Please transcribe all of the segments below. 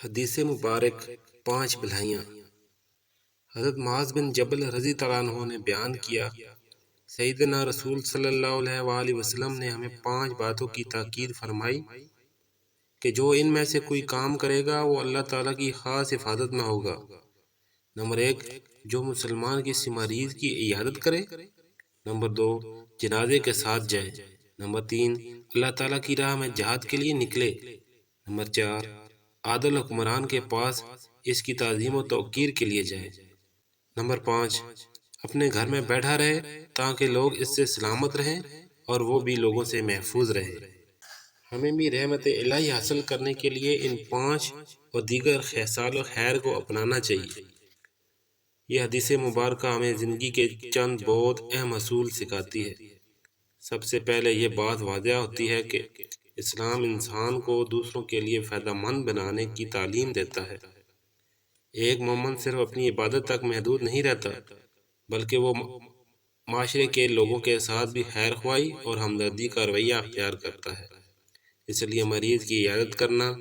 حدیث مبارک 5 بھلائیاں۔ حضرت معاذ بن جبل رضی اللہ عنہ نے بیان کیا، سیدنا رسول صلی اللہ علیہ وآلہ وسلم نے ہمیں 5 باتوں کی تاکید فرمائی کہ جو ان میں سے کوئی کام کرے گا وہ اللہ تعالیٰ کی خاص حفاظت میں ہوگا۔ نمبر 1، جو مسلمان کسی مریض کی عیادت کرے۔ نمبر 2، جنازے کے ساتھ جائے۔ نمبر 3، اللہ تعالیٰ کی راہ میں جہاد کے لیے نکلے۔ نمبر 4، عادل حکمران کے پاس اس کی تعظیم و توقیر کے لیے جائے۔ نمبر 5، اپنے گھر میں بیٹھا رہے تاکہ لوگ اس سے سلامت رہیں اور وہ بھی لوگوں سے محفوظ رہے۔ ہمیں بھی رحمت الہی حاصل کرنے کے لیے ان 5 اور دیگر خصال و خیر کو اپنانا چاہیے۔ یہ حدیث مبارکہ ہمیں زندگی کے چند بہت اہم اصول سکھاتی ہے۔ سب سے پہلے یہ بات واضح ہوتی ہے کہ اسلام انسان کو دوسروں کے لیے فائدہ مند بنانے کی تعلیم دیتا ہے۔ ایک مومن صرف اپنی عبادت تک محدود نہیں رہتا، بلکہ وہ معاشرے کے لوگوں کے ساتھ بھی خیر خواہی اور ہمدردی کا رویہ اختیار کرتا ہے۔ اس لیے مریض کی عیادت کرنا،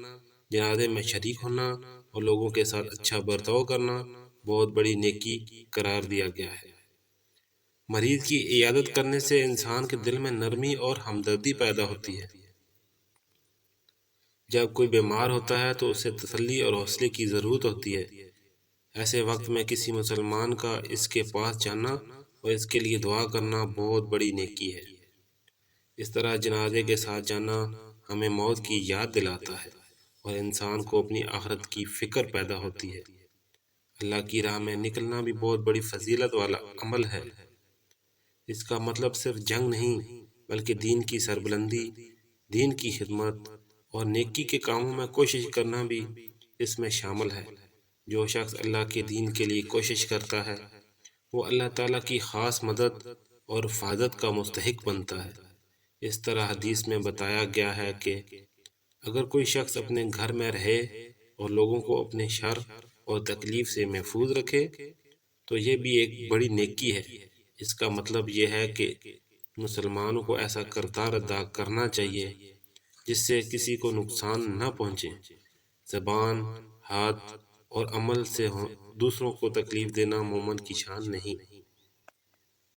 جنازے میں شریک ہونا اور لوگوں کے ساتھ اچھا برتاؤ کرنا بہت بڑی نیکی قرار دیا گیا ہے۔ مریض کی عیادت کرنے سے انسان کے دل میں نرمی اور ہمدردی پیدا ہوتی ہے۔ جب کوئی بیمار ہوتا ہے تو اسے تسلی اور حوصلے کی ضرورت ہوتی ہے۔ ایسے وقت میں کسی مسلمان کا اس کے پاس جانا اور اس کے لیے دعا کرنا بہت بڑی نیکی ہے۔ اس طرح جنازے کے ساتھ جانا ہمیں موت کی یاد دلاتا ہے اور انسان کو اپنی آخرت کی فکر پیدا ہوتی ہے۔ اللہ کی راہ میں نکلنا بھی بہت بڑی فضیلت والا عمل ہے۔ اس کا مطلب صرف جنگ نہیں، بلکہ دین کی سربلندی، دین کی خدمت اور نیکی کے کاموں میں کوشش کرنا بھی اس میں شامل ہے۔ جو شخص اللہ کے دین کے لیے کوشش کرتا ہے وہ اللہ تعالیٰ کی خاص مدد اور حفاظت کا مستحق بنتا ہے۔ اس طرح حدیث میں بتایا گیا ہے کہ اگر کوئی شخص اپنے گھر میں رہے اور لوگوں کو اپنے شر اور تکلیف سے محفوظ رکھے تو یہ بھی ایک بڑی نیکی ہے۔ اس کا مطلب یہ ہے کہ مسلمانوں کو ایسا کردار ادا کرنا چاہیے جس سے کسی کو نقصان نہ پہنچے۔ زبان، ہاتھ اور عمل سے دوسروں کو تکلیف دینا مومن کی شان نہیں۔